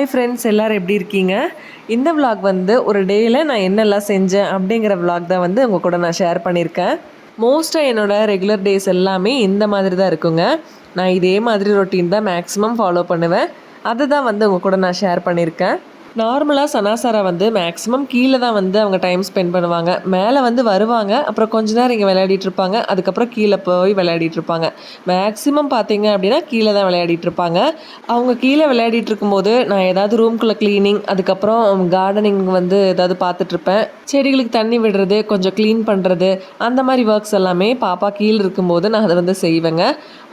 Hi friends, எல்லோரும் எப்படி இருக்கீங்க? இந்த விலாக் வந்து ஒரு டேயில் நான் என்னெல்லாம் செஞ்சேன் அப்படிங்கிற விலாக் தான் வந்து உங்கள் கூட நான் ஷேர் பண்ணியிருக்கேன். மோஸ்ட்டாக என்னோடய ரெகுலர் டேஸ் எல்லாமே இந்த மாதிரி தான் இருக்குங்க. நான் இதே மாதிரி ரொட்டீன் தான் மேக்ஸிமம் ஃபாலோ பண்ணுவேன். அதை தான் வந்து உங்கள் கூட நான் ஷேர் பண்ணியிருக்கேன். நார்மலாக சனாசாரா வந்து மேக்ஸிமம் கீழே தான் வந்து அவங்க டைம் ஸ்பெண்ட் பண்ணுவாங்க. மேலே வந்து வருவாங்க, அப்புறம் கொஞ்ச நேரம் இங்கே விளையாடிட்டு இருப்பாங்க, அதுக்கப்புறம் கீழே போய் விளையாடிட்டு இருப்பாங்க. மேக்ஸிமம் பார்த்தீங்க அப்படின்னா கீழே தான் விளையாடிட்டு இருப்பாங்க. அவங்க கீழே விளையாடிட்டு இருக்கும்போது நான் ஏதாவது ரூம்குள்ளே க்ளீனிங், அதுக்கப்புறம் கார்டனிங் வந்து ஏதாவது பார்த்துட்ருப்பேன். செடிகளுக்கு தண்ணி விடுறது, கொஞ்சம் க்ளீன் பண்ணுறது, அந்த மாதிரி ஒர்க்ஸ் எல்லாமே பாப்பா கீழே இருக்கும்போது நான் அதை வந்து செய்வேங்க.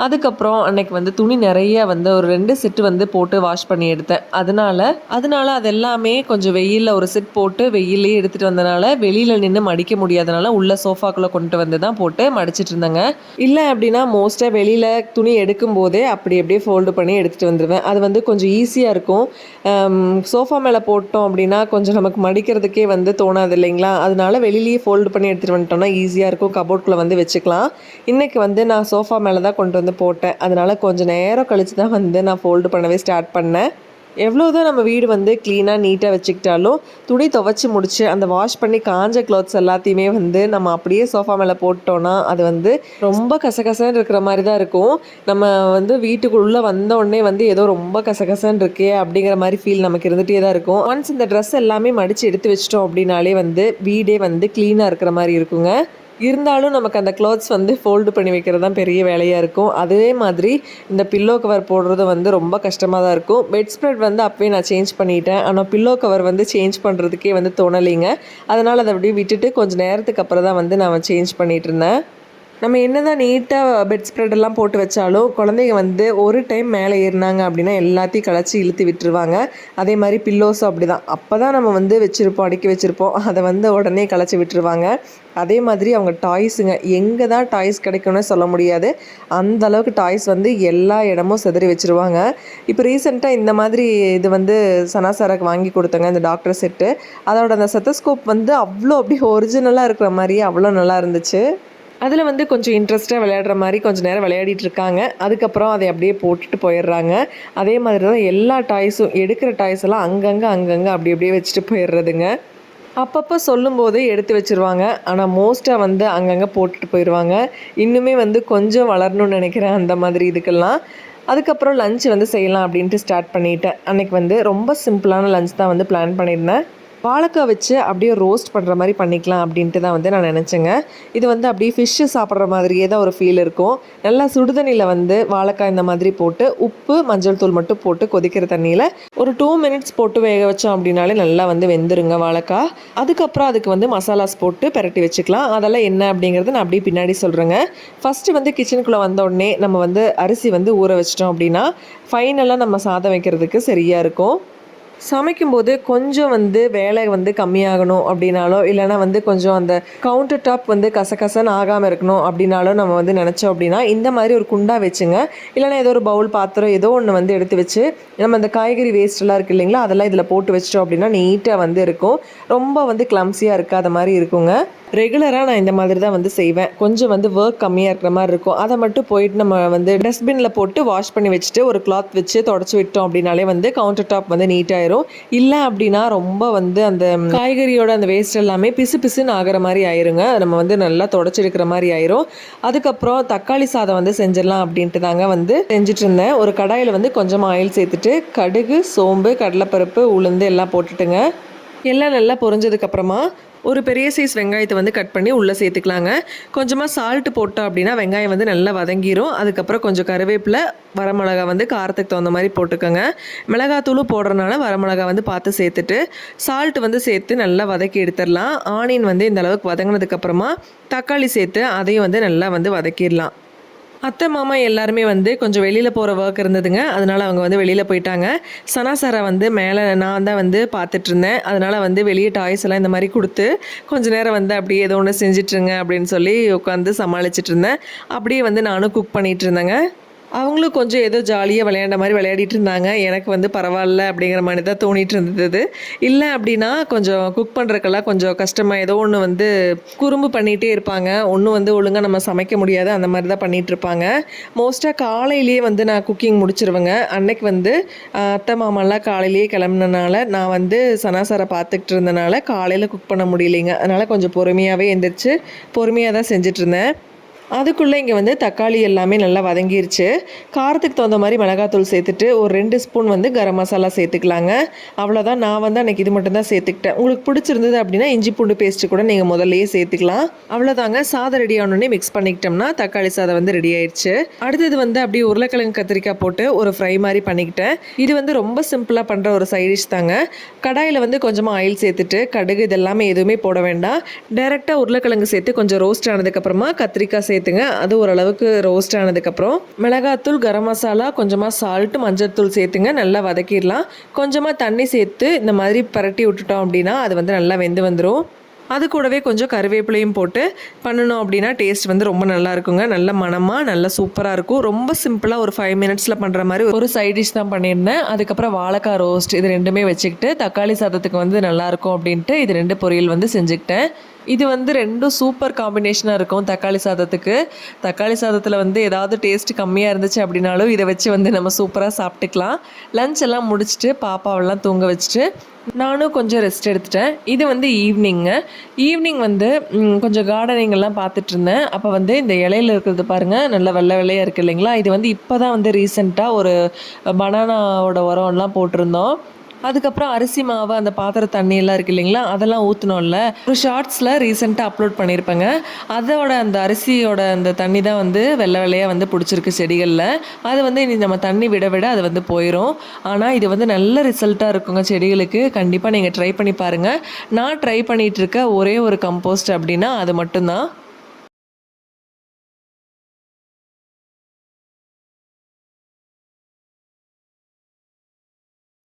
அதுக்கப்புறம் அன்னைக்கு வந்து துணி நிறைய வந்து ஒரு 2 செட்டு வந்து போட்டு வாஷ் பண்ணி எடுத்தேன். அதனால அது எல்லாமே கொஞ்சம் வெயிலில் ஒரு செட் போட்டு வெயிலே எடுத்துகிட்டு வந்தனால வெளியில் நின்று மடிக்க முடியாதனால உள்ள சோஃபாக்குள்ளே கொண்டு வந்து தான் போட்டு மடிச்சிட்டு இருந்தேங்க. இல்லை அப்படின்னா மோஸ்ட்டாக வெளியில் துணி எடுக்கும் போதே அப்படியே ஃபோல்டு பண்ணி எடுத்துகிட்டு வந்துடுவேன். அது வந்து கொஞ்சம் ஈஸியாக இருக்கும். சோஃபா மேலே போட்டோம் அப்படின்னா கொஞ்சம் நமக்கு மடிக்கிறதுக்கே வந்து தோணாது இல்லைங்களா? அதனால வெளியிலேயே ஃபோல்டு பண்ணி எடுத்துகிட்டு வந்துட்டோம்னா ஈஸியாக இருக்கும். கபோர்ட்குள்ளே வந்து வச்சுக்கலாம். இன்றைக்கி வந்து நான் சோஃபா மேலே தான் கொண்டு வந்து போட்டேன். அதனால் கொஞ்சம் நேரம் கழித்து தான் வந்து நான் ஃபோல்டு பண்ணவே ஸ்டார்ட் பண்ணேன். எவ்வளோதான் நம்ம வீடு வந்து க்ளீனாக நீட்டாக வச்சுக்கிட்டாலும் துணி துவைச்சி முடிச்சு அந்த வாஷ் பண்ணி காஞ்ச க்ளாத்ஸ் எல்லாத்தையுமே வந்து நம்ம அப்படியே சோஃபா மேலே போட்டோன்னா அது வந்து ரொம்ப கசகசன்னு இருக்கிற மாதிரி தான் இருக்கும். நம்ம வந்து வீட்டுக்குள்ளே வந்த உடனே வந்து ஏதோ ரொம்ப கசகசன்னு இருக்கே அப்படிங்கிற மாதிரி ஃபீல் நமக்கு இருந்துகிட்டே தான் இருக்கும். ஒன்ஸ் இந்த ட்ரெஸ் எல்லாமே மடித்து எடுத்து வச்சிட்டோம் அப்படின்னாலே வந்து வீடே வந்து க்ளீனாக இருக்கிற மாதிரி இருக்குங்க. இருந்தாலும் நமக்கு அந்த க்ளாத்ஸ் வந்து ஃபோல்டு பண்ணி வைக்கிறது தான் பெரிய வேலையாக இருக்கும். அதே மாதிரி இந்த பில்லோ கவர் போடுறது வந்து ரொம்ப கஷ்டமாக தான் இருக்கும். பெட் ஸ்ப்ரெட் வந்து அப்போயே நான் சேஞ்ச் பண்ணிட்டேன். ஆனால் பில்லோ கவர் வந்து சேஞ்ச் பண்ணுறதுக்கே வந்து தோணலைங்க. அதனால் அதை அப்படியே விட்டுட்டு கொஞ்சம் நேரத்துக்கு அப்புறம் தான் வந்து நான் சேஞ்ச் பண்ணிகிட்டு இருந்தேன். நம்ம என்ன தான் நீட்டாக பெட் ஸ்ப்ரெடெல்லாம் போட்டு வச்சாலும் குழந்தைங்க வந்து ஒரு டைம் மேலே ஏறினாங்க அப்படின்னா எல்லாத்தையும் களைச்சி இழுத்து விட்டுருவாங்க. அதே மாதிரி பில்லோஸும் அப்படி தான். அப்போ தான் நம்ம வந்து வச்சுருப்போம், அடுக்கி வச்சுருப்போம், அதை வந்து உடனே களைச்சி விட்டுருவாங்க. அதே மாதிரி அவங்க டாய்ஸுங்க, எங்கே தான் டாய்ஸ் கிடைக்கும்னு சொல்ல முடியாது. அந்த அளவுக்கு டாய்ஸ் வந்து எல்லா இடமும் சிதறி வச்சுருவாங்க. இப்போ ரீசெண்டாக இந்த மாதிரி இது வந்து சனாசாராக்கு வாங்கி கொடுத்தங்க, இந்த டாக்டர் செட்டு. அதோட அந்த செத்தஸ்கோப் வந்து அப்படியே ஒரிஜினலாக இருக்கிற மாதிரியே அவ்வளோ நல்லா இருந்துச்சு. அதில் வந்து கொஞ்சம் இன்ட்ரெஸ்ட்டாக விளையாடுற மாதிரி கொஞ்சம் நேரம் விளையாடிட்டு இருக்காங்க. அதுக்கப்புறம் அதை அப்படியே போட்டுட்டு போயிடுறாங்க. அதே மாதிரி தான் எல்லா டாய்ஸும், எடுக்கிற டாய்ஸ் எல்லாம் அங்கங்கே அப்படியே வச்சுட்டு போயிடுறதுங்க. அப்பப்போ சொல்லும்போதே எடுத்து வச்சுருவாங்க. ஆனால் மோஸ்ட்டாக வந்து அங்கங்கே போட்டுட்டு போயிடுவாங்க. இன்னுமே வந்து கொஞ்சம் வளரணும்னு நினைக்கிறேன் அந்த மாதிரி இதுக்கெல்லாம். அதுக்கப்புறம் லஞ்ச் வந்து செய்யலாம் அப்படின்ட்டு ஸ்டார்ட் பண்ணிட்டேன். அன்றைக்கி வந்து ரொம்ப சிம்பிளான லஞ்ச் தான் வந்து பிளான் பண்ணியிருந்தேன். வாழைக்காய் வச்சு அப்படியே ரோஸ்ட் பண்ணுற மாதிரி பண்ணிக்கலாம் அப்படின்ட்டு தான் வந்து நான் நினச்சேங்க. இது வந்து அப்படியே ஃபிஷ்ஷு சாப்பிட்ற மாதிரியே தான் ஒரு ஃபீல் இருக்கும். நல்லா சுடுதண்ணியில் வந்து வாழைக்காய் இந்த மாதிரி போட்டு உப்பு மஞ்சள் தூள் மட்டும் போட்டு கொதிக்கிற தண்ணியில் ஒரு 2 மினிட்ஸ் போட்டு வேக வச்சோம் அப்படின்னாலே நல்லா வந்து வெந்துருங்க வாழைக்காய். அதுக்கப்புறம் அதுக்கு வந்து மசாலாஸ் போட்டு பெரட்டி வச்சுக்கலாம். அதெல்லாம் என்ன அப்படிங்கிறது நான் அப்படியே பின்னாடி சொல்கிறேங்க. ஃபஸ்ட்டு வந்து கிச்சனுக்குள்ளே வந்த உடனே நம்ம வந்து அரிசி வந்து ஊற வச்சிட்டோம் அப்படின்னா ஃபைனலாக நம்ம சாதம் வைக்கிறதுக்கு சரியாக இருக்கும். சமைக்கும்போது கொஞ்சம் வந்து வேலை வந்து கம்மியாகணும் அப்படின்னாலோ, இல்லைனா வந்து கொஞ்சம் அந்த கவுண்டர் டாப் வந்து கசகசன்னு ஆகாமல் இருக்கணும் அப்படின்னாலும் நம்ம வந்து நினச்சோம் அப்படின்னா இந்த மாதிரி ஒரு குண்டா வச்சுங்க. இல்லைனா ஏதோ ஒரு பவுல் பாத்திரம் ஏதோ ஒன்று வந்து எடுத்து வச்சு நம்ம அந்த காய்கறி வேஸ்ட்டெல்லாம் இருக்குது இல்லைங்களா, அதெல்லாம் இதில் போட்டு வச்சிட்டோம் அப்படின்னா நீட்டாக வந்து இருக்கும். ரொம்ப வந்து கிளம்ஸியாக இருக்காத மாதிரி இருக்குங்க. ரெகுலராக நான் இந்த மாதிரி தான் வந்து செய்வேன். கொஞ்சம் வந்து ஒர்க் கம்மியாக இருக்கிற மாதிரி இருக்கும். அதை மட்டும் போயிட்டு நம்ம வந்து டஸ்ட்பினில் போட்டு வாஷ் பண்ணி வச்சுட்டு ஒரு கிளாத் வச்சு தொடச்சி விட்டோம் அப்படின்னாலே வந்து கவுண்டர் டாப் வந்து நீட்டாயிரும். இல்லை அப்படின்னா ரொம்ப வந்து அந்த காய்கறியோட அந்த வேஸ்ட் எல்லாமே பிசுன்னு ஆகிற மாதிரி ஆயிருங்க. நம்ம வந்து நல்லா தொடச்சி எடுக்கிற மாதிரி ஆயிரும். அதுக்கப்புறம் தக்காளி சாதம் வந்து செஞ்சிடலாம் அப்படின்ட்டு தாங்க வந்து செஞ்சுட்டு இருந்தேன். ஒரு கடாயில் வந்து கொஞ்சமாக ஆயில் சேர்த்துட்டு கடுகு, சோம்பு, கடலைப்பருப்பு, உளுந்து எல்லாம் போட்டுட்டுங்க. எல்லாம் நல்லா பொரிஞ்சதுக்கப்புறமா ஒரு பெரிய சைஸ் வெங்காயத்தை வந்து கட் பண்ணி உள்ளே சேர்த்துக்கலாங்க. கொஞ்சமாக சால்ட்டு போட்டோம் அப்படின்னா வெங்காயம் வந்து நல்லா வதங்கிரும். அதுக்கப்புறம் கொஞ்சம் கருவேப்பிலை, வரமிளகா வந்து காரத்துக்கு தகுந்த மாதிரி போட்டுக்கோங்க. மிளகாத்தூளும் போடுறதுனால வரமிளகா வந்து பார்த்து சேர்த்துட்டு சால்ட்டு வந்து சேர்த்து நல்லா வதக்கி எடுத்துடலாம். ஆனியன் வந்து இந்த அளவுக்கு வதங்கினதுக்கப்புறமா தக்காளி சேர்த்து அதையும் வந்து நல்லா வந்து வதக்கிடலாம். அத்தை மாமா எல்லாருமே வந்து கொஞ்சம் வெளியில் போகிற ஒர்க் இருந்ததுங்க. அதனால் அவங்க வந்து வெளியில் போயிட்டாங்க. சனாசாரா வந்து மேலே நான் தான் வந்து பார்த்துட்ருந்தேன். அதனால் வந்து வெளியே டாய்ஸ் எல்லாம் இந்த மாதிரி கொடுத்து கொஞ்சம் நேரம் வந்து அப்படியே ஏதோ ஒன்று செஞ்சிட்ருங்க அப்படின்னு சொல்லி உட்காந்து சமாளிச்சிட்டு இருந்தேன். அப்படியே வந்து நானும் குக் பண்ணிகிட்டு இருந்தேங்க. அவங்களும் கொஞ்சம் ஏதோ ஜாலியாக விளையாண்ட மாதிரி விளையாடிட்டு இருந்தாங்க. எனக்கு வந்து பரவாயில்ல அப்படிங்கிற மாதிரி தான் தோணிட்டு இருந்தது. இல்லை அப்படின்னா கொஞ்சம் குக் பண்ணுறதுக்கெல்லாம் கொஞ்சம் கஷ்டமாக ஏதோ ஒன்று வந்து குறும்பு பண்ணிகிட்டே இருப்பாங்க. ஒன்றும் வந்து ஒழுங்காக நம்ம சமைக்க முடியாது, அந்த மாதிரி தான் பண்ணிகிட்டு இருப்பாங்க. மோஸ்ட்டாக காலையிலேயே வந்து நான் குக்கிங் முடிச்சிருவேங்க. அன்னைக்கு வந்து அத்தை மாமாலாம் காலையிலேயே கிளம்புனனால நான் வந்து சனாசாரை பார்த்துக்கிட்டு இருந்தனால காலையில் குக் பண்ண முடியலைங்க. அதனால் கொஞ்சம் பொறுமையாகவே எந்திரிச்சு பொறுமையாக தான் செஞ்சிட்ருந்தேன். அதுக்குள்ளே இங்கே வந்து தக்காளி எல்லாமே நல்லா வதங்கிருச்சு. காரத்துக்கு தகுந்த மாதிரி மிளகாத்தூள் சேர்த்துட்டு ஒரு 2 ஸ்பூன் வந்து கரம் மசாலா சேர்த்துக்கலாங்க. அவ்வளோதான். நான் வந்து அன்றைக்கி இது மட்டும் தான் சேர்த்துக்கிட்டேன். உங்களுக்கு பிடிச்சிருந்தது அப்படின்னா இஞ்சி பூண்டு பேஸ்ட்டு கூட நீங்கள் முதல்லையே சேர்த்துக்கலாம். அவ்வளோதாங்க. சாதம் ரெடி ஆனோடனே மிக்ஸ் பண்ணிக்கிட்டோம்னா தக்காளி சாதம் வந்து ரெடி ஆயிடுச்சு. அடுத்தது வந்து அப்படியே உருளைக்கிழங்கு கத்திரிக்காய் போட்டு ஒரு ஃப்ரை மாதிரி பண்ணிக்கிட்டேன். இது வந்து ரொம்ப சிம்பிளாக பண்ணுற ஒரு சைட் டிஷ் தாங்க. கடாயில் வந்து கொஞ்சமாக ஆயில் சேர்த்துட்டு கடுகு இதெல்லாமே எதுவுமே போட வேண்டாம். டைரெக்டாக உருளைக்கிழங்கு சேர்த்து கொஞ்சம் ரோஸ்ட் ஆனதுக்கப்புறமா கத்திரிக்காய் சேர்த்துங்க. அது ஓரளவுக்கு ரோஸ்ட் ஆனதுக்கப்புறம் மிளகாத்தூள், கரம் மசாலா, கொஞ்சமாக சால்ட், மஞ்சள் தூள் சேர்த்துங்க. நல்லா வதக்கிடலாம். கொஞ்சமாக தண்ணி சேர்த்து இந்த மாதிரி பரட்டி விட்டுட்டோம் அப்படின்னா அது வந்து நல்லா வெந்து வந்துடும். அது கூடவே கொஞ்சம் கருவேப்பிலையும் போட்டு பண்ணணும் அப்படின்னா டேஸ்ட் வந்து ரொம்ப நல்லா இருக்குங்க. நல்ல மணமாக நல்லா சூப்பராக இருக்கும். ரொம்ப சிம்பிளாக ஒரு 5 மினிட்ஸில் பண்ணுற மாதிரி ஒரு சைட் டிஷ் தான் பண்ணியிருந்தேன். அதுக்கப்புறம் வாழைக்காய் ரோஸ்ட் இது ரெண்டுமே வச்சுக்கிட்டு தக்காளி சாதத்துக்கு வந்து நல்லாயிருக்கும் அப்படின்ட்டு இது 2 பொரியல் வந்து செஞ்சுக்கிட்டேன். இது வந்து 2ம் சூப்பர் காம்பினேஷனாக இருக்கும் தக்காளி சாதத்துக்கு. தக்காளி சாதத்தில் வந்து ஏதாவது டேஸ்ட் கம்மியாக இருந்துச்சு அப்படின்னாலும் இதை வச்சு வந்து நம்ம சூப்பராக சாப்பிட்டுக்கலாம். லஞ்ச் எல்லாம் முடிச்சுட்டு பாப்பாவெல்லாம் தூங்க வச்சுட்டு நானும் கொஞ்சம் ரெஸ்ட் எடுத்துட்டேன். இது வந்து ஈவினிங் வந்து கொஞ்சம் கார்டனிங்கெல்லாம் பார்த்துட்டு இருந்தேன். அப்போ வந்து இந்த இலையில இருக்கிறது பாருங்கள், நல்ல வெள்ளை வெள்ளையாக இருக்குது இல்லைங்களா. இது வந்து இப்போ தான் வந்து ரீசெண்டாக ஒரு பனானாவோட உரம்லாம் போட்டிருந்தோம். அதுக்கப்புறம் அரிசி மாவு அந்த பாத்திர தண்ணியெல்லாம் இருக்குது இல்லைங்களா, அதெல்லாம் ஊற்றினோம்ல. ஒரு ஷார்ட்ஸில் ரீசெண்டாக அப்லோட் பண்ணியிருப்பேங்க. அதோட அந்த அரிசியோட அந்த தண்ணி தான் வந்து வெள்ளை வெள்ளையாக வந்து பிடிச்சிருக்கு செடிகளில். அது வந்து இனி நம்ம தண்ணி விட விட அது வந்து போயிடும். ஆனால் இது வந்து நல்ல ரிசல்ட்டாக இருக்குங்க செடிகளுக்கு. கண்டிப்பாக நீங்கள் ட்ரை பண்ணி பாருங்கள். நான் ட்ரை பண்ணிகிட்டு இருக்க ஒரே ஒரு கம்போஸ்ட் அப்படின்னா அது மட்டும்தான்.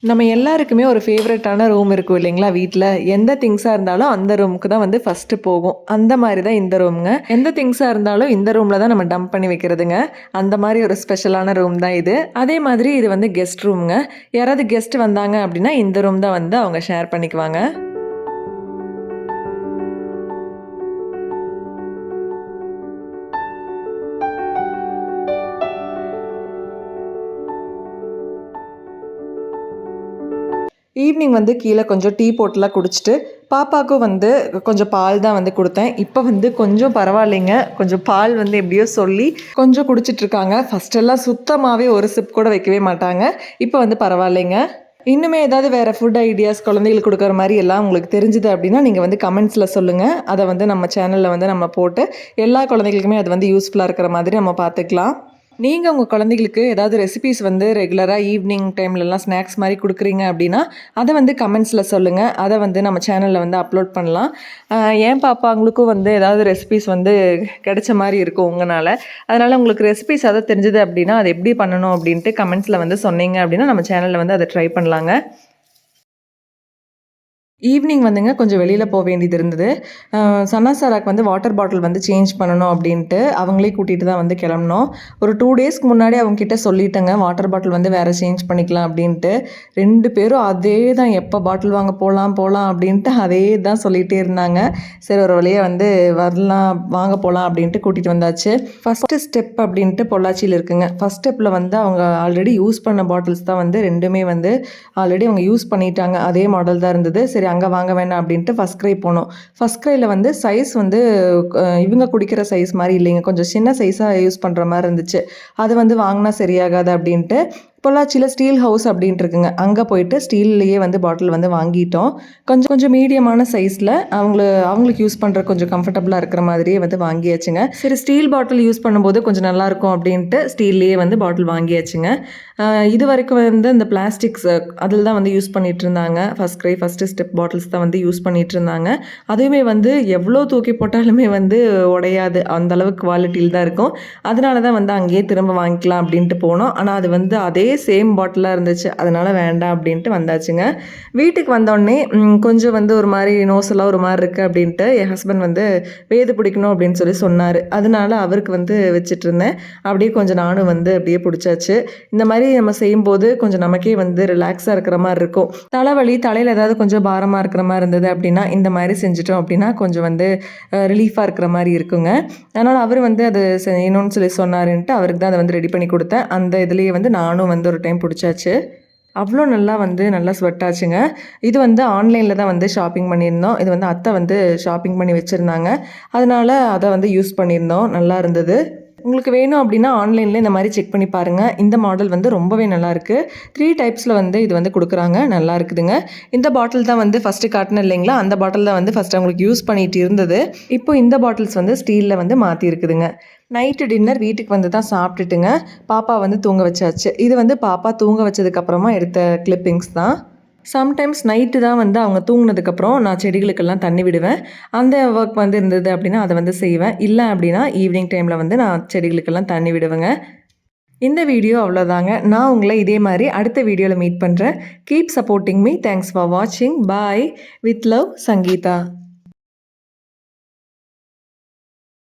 நம்ம எல்லாருக்குமே ஒரு ஃபேவரட்டான ரூம் இருக்கும் இல்லைங்களா வீட்டில். எந்த திங்ஸாக இருந்தாலும் அந்த ரூமுக்கு தான் வந்து ஃபஸ்ட்டு போகும். அந்த மாதிரி தான் இந்த ரூமுங்க. எந்த திங்ஸாக இருந்தாலும் இந்த ரூமில் தான் நம்ம டம்ப் பண்ணி வைக்கிறதுங்க. அந்த மாதிரி ஒரு ஸ்பெஷலான ரூம் தான் இது. அதே மாதிரி இது வந்து கெஸ்ட் ரூமுங்க. யாராவது கெஸ்ட் வந்தாங்க அப்படின்னா இந்த ரூம் தான் வந்து அவங்க ஷேர் பண்ணிக்குவாங்க. ஈவினிங் வந்து கீழே கொஞ்சம் டீ போட்டுலாம் குடிச்சிட்டு பாப்பாவுக்கும் வந்து கொஞ்சம் பால் தான் வந்து கொடுத்தேன். இப்போ வந்து கொஞ்சம் பரவாயில்லைங்க. கொஞ்சம் பால் வந்து எப்படியோ சொல்லி கொஞ்சம் குடிச்சிட்ருக்காங்க. ஃபஸ்ட்டெல்லாம் சுத்தமாகவே ஒரு சிப் கூட வைக்கவே மாட்டாங்க. இப்போ வந்து பரவாயில்லைங்க. இன்னுமே ஏதாவது வேறு ஃபுட் ஐடியாஸ் குழந்தைகளுக்கு கொடுக்குற மாதிரி எல்லாம் உங்களுக்கு தெரிஞ்சுது அப்படின்னா நீங்கள் வந்து கமெண்ட்ஸில் சொல்லுங்கள். அதை வந்து நம்ம சேனலில் வந்து நம்ம போட்டு எல்லா குழந்தைகளுக்குமே அது வந்து யூஸ்ஃபுல்லாக இருக்கிற மாதிரி நம்ம பார்த்துக்கலாம். நீங்கள் உங்கள் குழந்தைகளுக்கு ஏதாவது ரெசிபீஸ் வந்து ரெகுலராக ஈவினிங் டைம்லலாம் ஸ்நாக்ஸ் மாதிரி கொடுக்குறீங்க அப்படின்னா அதை வந்து கமெண்ட்ஸில் சொல்லுங்கள். அதை வந்து நம்ம சேனலில் வந்து அப்லோட் பண்ணலாம். ஏன் பாப்பாங்களுக்கும் வந்து ஏதாவது ரெசிபீஸ் வந்து கிடைச்ச மாதிரி இருக்கும் உங்களால். அதனால் உங்களுக்கு ரெசிபீஸ் அதை தெரிஞ்சது அப்படின்னா அதை எப்படி பண்ணணும் அப்படின்ட்டு கமெண்ட்ஸில் வந்து சொன்னீங்க அப்படின்னா நம்ம சேனலில் வந்து அதை ட்ரை பண்ணலாங்க. ஈவினிங் வந்துங்க கொஞ்சம் வெளியில் போக வேண்டியது இருந்தது. சனா சாராக்கு வந்து வாட்டர் பாட்டில் வந்து சேஞ்ச் பண்ணணும் அப்படின்ட்டு அவங்களே கூட்டிகிட்டு தான் வந்து கிளம்புனோம். ஒரு 2 டேஸ்க்கு முன்னாடி அவங்ககிட்ட சொல்லிட்டேங்க வாட்டர் பாட்டில் வந்து வேறு சேஞ்ச் பண்ணிக்கலாம் அப்படின்ட்டு. 2 பேரும் அதே தான் எப்போ பாட்டில் வாங்க போகலாம் அப்படின்ட்டு அதே தான் சொல்லிகிட்டே இருந்தாங்க. சரி ஒரு வழியாக வந்து வரலாம் வாங்க போகலாம் அப்படின்ட்டு கூட்டிகிட்டு வந்தாச்சு. ஃபஸ்ட்டு ஸ்டெப் அப்படின்ட்டு பொள்ளாச்சியில் இருக்குங்க. ஃபஸ்ட் ஸ்டெப்பில் வந்து அவங்க ஆல்ரெடி யூஸ் பண்ண பாட்டில்ஸ் தான் வந்து 2மே வந்து ஆல்ரெடி அவங்க யூஸ் பண்ணிட்டாங்க. அதே மாடல் தான் இருந்தது. சரி அங்கே வாங்க வேணாம் அப்படின்ட்டு ஃபஸ்ட் க்ரை போனோம். ஃபஸ்ட் க்ரையில் வந்து சைஸ் வந்து இவங்க குடிக்கிற சைஸ் மாதிரி இல்லைங்க, கொஞ்சம் சின்ன சைஸாக யூஸ் பண்ணுற மாதிரி இருந்துச்சு. அது வந்து வாங்கினா சரியாகாது அப்படின்ட்டு பொள்ளாச்சியில் ஸ்டீல் ஹவுஸ் அப்படின்ட்டு இருக்குங்க. அங்கே போயிட்டு ஸ்டீல்லையே வந்து பாட்டில் வந்து வாங்கிட்டோம். கொஞ்சம் மீடியமான சைஸில் அவங்களுக்கு யூஸ் பண்ணுற கொஞ்சம் கம்ஃபர்டபுளாக இருக்கிற மாதிரியே வந்து வாங்கியாச்சுங்க. சரி ஸ்டீல் பாட்டில் யூஸ் பண்ணும்போது கொஞ்சம் நல்லாயிருக்கும் அப்படின்ட்டு ஸ்டீல்லையே வந்து பாட்டில் வாங்கியாச்சுங்க. இது வரைக்கும் வந்து இந்த பிளாஸ்டிக்ஸ் அதில் தான் வந்து யூஸ் பண்ணிகிட்டு இருந்தாங்க. ஃபஸ்ட்டு ஸ்டெப் பாட்டில்ஸ் தான் வந்து யூஸ் பண்ணிகிட்டு இருந்தாங்க. அதுவுமே வந்து எவ்வளோ தூக்கி போட்டாலுமே வந்து உடையாது, அந்தளவுக்கு குவாலிட்டியில் தான் இருக்கும். அதனால தான் வந்து அங்கேயே திரும்ப வாங்கிக்கலாம் அப்படின்ட்டு போனோம். ஆனால் அது வந்து அதே சேம் பாட்டிலாக இருந்துச்சு. அதனால் வேண்டாம் அப்படின்ட்டு வந்தாச்சுங்க. வீட்டுக்கு வந்தோடனே கொஞ்சம் வந்து ஒரு மாதிரி நோஸெல்லாம் ஒரு மாதிரி இருக்குது அப்படின்ட்டு என் ஹஸ்பண்ட் வந்து வேது பிடிக்கணும் அப்படின்னு சொல்லி சொன்னார். அதனால அவருக்கு வந்து வச்சுட்டு இருந்தேன். அப்படியே கொஞ்சம் நானும் வந்து அப்படியே பிடிச்சாச்சு. இந்த மாதிரி நம்ம செய்யும்போது கொஞ்சம் நமக்கே வந்து ரிலாக்ஸாக இருக்கிற மாதிரி இருக்கும். தலைவலி, தலையில் ஏதாவது கொஞ்சம் பாரமாக இருக்கிற மாதிரி இருந்தது அப்படின்னா இந்த மாதிரி செஞ்சுட்டோம் அப்படின்னா கொஞ்சம் வந்து ரிலீஃபாக இருக்கிற மாதிரி இருக்குங்க. அதனால் அவர் வந்து அது செய்யணும்னு சொல்லி சொன்னாருன்ட்டு அவருக்கு தான் அதை வந்து ரெடி பண்ணி கொடுத்தேன். அந்த இதுலேயே வந்து நானும் வந்து ஒரு டைம் பிடிச்சாச்சு. அவ்வளோ நல்லா ஸ்வெட் ஆச்சுங்க. இது வந்து ஆன்லைனில் தான் வந்து ஷாப்பிங் பண்ணியிருந்தோம். இது வந்து அத்தை வந்து ஷாப்பிங் பண்ணி வச்சுருந்தாங்க. அதனால் அதை வந்து யூஸ் பண்ணியிருந்தோம். நல்லா இருந்தது. உங்களுக்கு வேணும் அப்படின்னா ஆன்லைனில் இந்த மாதிரி செக் பண்ணி பாருங்கள். இந்த மாடல் வந்து ரொம்பவே நல்லாயிருக்கு. 3 டைப்ஸில் வந்து இது வந்து கொடுக்குறாங்க. நல்லா இருக்குதுங்க. இந்த பாட்டில் தான் வந்து ஃபஸ்ட்டு காட்டினேன் இல்லைங்களா, அந்த பாட்டில் தான் வந்து ஃபஸ்ட்டு அவங்களுக்கு யூஸ் பண்ணிகிட்டு இருந்தது. இப்போ இந்த பாட்டில்ஸ் வந்து ஸ்டீலில் வந்து மாற்றி இருக்குதுங்க. நைட்டு டின்னர் வீட்டுக்கு வந்து தான் சாப்பிட்டுட்டுங்க பாப்பா வந்து தூங்க வச்சாச்சு. இது வந்து பாப்பா தூங்க வச்சதுக்கப்புறமா எடுத்த கிளிப்பிங்ஸ் தான். சம்டைம்ஸ் நைட்டு தான் வந்து அவங்க தூங்கினதுக்கப்புறம் நான் செடிகளுக்கெல்லாம் தண்ணி விடுவேன். அந்த ஒர்க் வந்து இருந்தது அப்படின்னா அதை வந்து செய்வேன். இல்லை அப்படின்னா ஈவினிங் டைமில் வந்து நான் செடிகளுக்கெல்லாம் தண்ணி விடுவேங்க. இந்த வீடியோ அவ்வளோதாங்க. நான் உங்களை இதே மாதிரி அடுத்த வீடியோவில் மீட் பண்ணுறேன். Keep supporting me. Thanks for வாட்சிங். பாய். With love, Sangeetha.